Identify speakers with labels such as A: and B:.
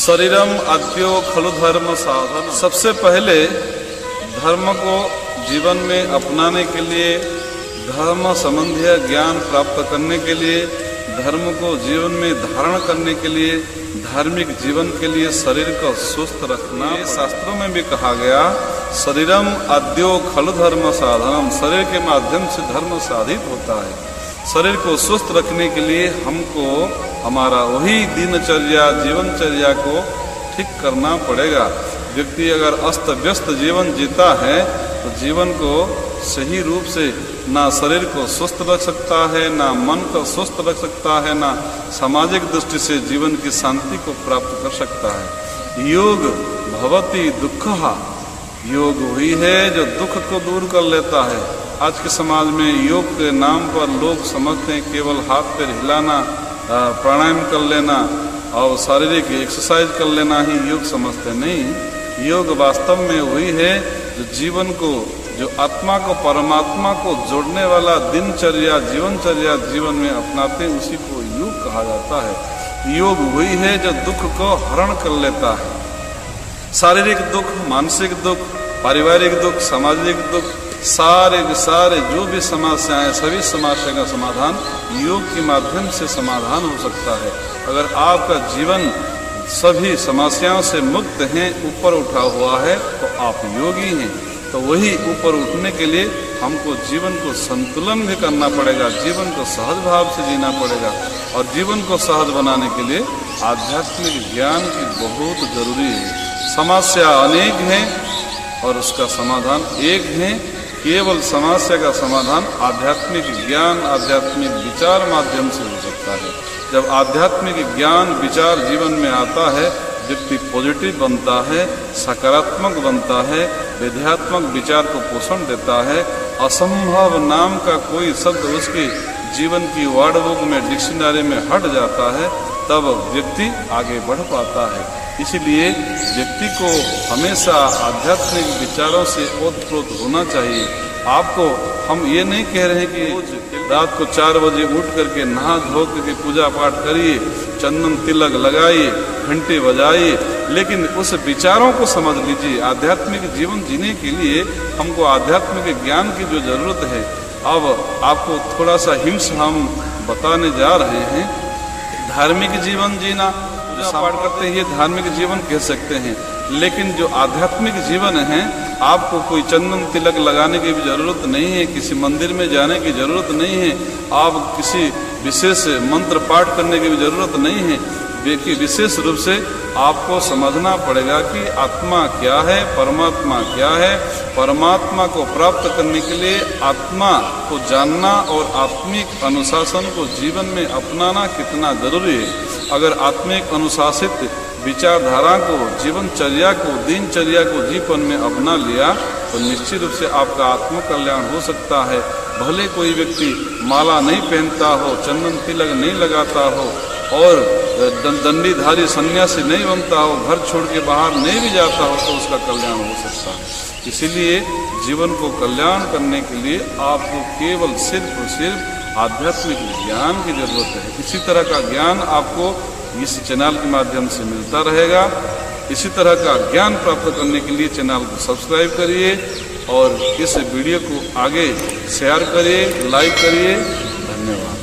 A: शरीरम आद्यो खलु धर्म साधन। सबसे पहले धर्म को जीवन में अपनाने के लिए, धर्म संबंधी ज्ञान प्राप्त करने के लिए, धर्म को जीवन में धारण करने के लिए, धार्मिक जीवन के लिए शरीर को स्वस्थ रखना। शास्त्रों में भी कहा गया शरीरम आद्यो खलु धर्म साधनम। शरीर के माध्यम से धर्म साधित होता है। शरीर को स्वस्थ रखने के लिए हमको हमारा वही दिनचर्या, जीवनचर्या को ठीक करना पड़ेगा। व्यक्ति अगर अस्त व्यस्त जीवन जीता है तो जीवन को सही रूप से ना शरीर को स्वस्थ रख सकता है, ना मन को स्वस्थ रख सकता है, ना सामाजिक दृष्टि से जीवन की शांति को प्राप्त कर सकता है। योग भवति दुःखः। योग वही है जो दुख को दूर कर लेता है। आज के समाज में योग के नाम पर लोग समझते हैं केवल हाथ पैर हिलाना, प्राणायाम कर लेना और शारीरिक एक्सरसाइज कर लेना ही योग समझते नहीं। योग वास्तव में वही है जो जीवन को, जो आत्मा को परमात्मा को जोड़ने वाला दिनचर्या, जीवनचर्या जीवन में अपनाते हैं, उसी को योग कहा जाता है। योग वही है जो दुख को हरण कर लेता है। शारीरिक दुख, मानसिक दुख, पारिवारिक दुख, सामाजिक दुख, सारे जो भी समस्याएं, सभी समस्या का समाधान योग के माध्यम से समाधान हो सकता है। अगर आपका जीवन सभी समस्याओं से मुक्त हैं, ऊपर उठा हुआ है, तो आप योगी हैं। तो वही ऊपर उठने के लिए हमको जीवन को संतुलन भी करना पड़ेगा, जीवन को सहज भाव से जीना पड़ेगा। और जीवन को सहज बनाने के लिए आध्यात्मिक ज्ञान की बहुत जरूरी है। समस्या अनेक हैं और उसका समाधान एक है। केवल समस्या का समाधान आध्यात्मिक ज्ञान, आध्यात्मिक विचार माध्यम से हो सकता है। जब आध्यात्मिक ज्ञान विचार जीवन में आता है, व्यक्ति पॉजिटिव बनता है, सकारात्मक बनता है, विध्यात्मक विचार को पोषण देता है। असंभव नाम का कोई शब्द उसके जीवन की वर्ड बुक में, डिक्शनरी में हट जाता है, तब व्यक्ति आगे बढ़ पाता है। इसलिए व्यक्ति को हमेशा आध्यात्मिक विचारों से ओतप्रोत होना चाहिए। आपको हम ये नहीं कह रहे हैं कि रात को 4 बजे उठ करके नहा धो करके पूजा पाठ करिए, चंदन तिलक लगाइए, घंटे बजाइए, लेकिन उस विचारों को समझ लीजिए। आध्यात्मिक जीवन जीने के लिए हमको आध्यात्मिक ज्ञान की जो जरूरत है, अब आपको थोड़ा सा हिंस हम बताने जा रहे हैं। धार्मिक जीवन जीना, पूजा पाठ करते हैं, ये धार्मिक जीवन कह सकते हैं। लेकिन जो आध्यात्मिक जीवन है, आपको कोई चंदन तिलक लगाने की भी जरूरत नहीं है, किसी मंदिर में जाने की जरूरत नहीं है, आप किसी विशेष मंत्र पाठ करने की भी जरूरत नहीं है। देखिए, विशेष रूप से आपको समझना पड़ेगा कि आत्मा क्या है, परमात्मा क्या है। परमात्मा को प्राप्त करने के लिए आत्मा को जानना और आत्मिक अनुशासन को जीवन में अपनाना कितना जरूरी है। अगर आत्मिक अनुशासित विचारधारा को, जीवनचर्या को, दिनचर्या को जीवन में अपना लिया तो निश्चित रूप से आपका आत्म कल्याण हो सकता है। भले कोई व्यक्ति माला नहीं पहनता हो, चंदन तिलक नहीं लगाता हो और दंडीधारी सन्यासी नहीं बनता हो, घर छोड़ के बाहर नहीं भी जाता हो, तो उसका कल्याण हो सकता है। इसीलिए जीवन को कल्याण करने के लिए आपको केवल सिर्फ और सिर्फ आध्यात्मिक ज्ञान की जरूरत है। इसी तरह का ज्ञान आपको इस चैनल के माध्यम से मिलता रहेगा। इसी तरह का ज्ञान प्राप्त करने के लिए चैनल को सब्सक्राइब करिए और इस वीडियो को आगे शेयर करिए, लाइक करिए। धन्यवाद।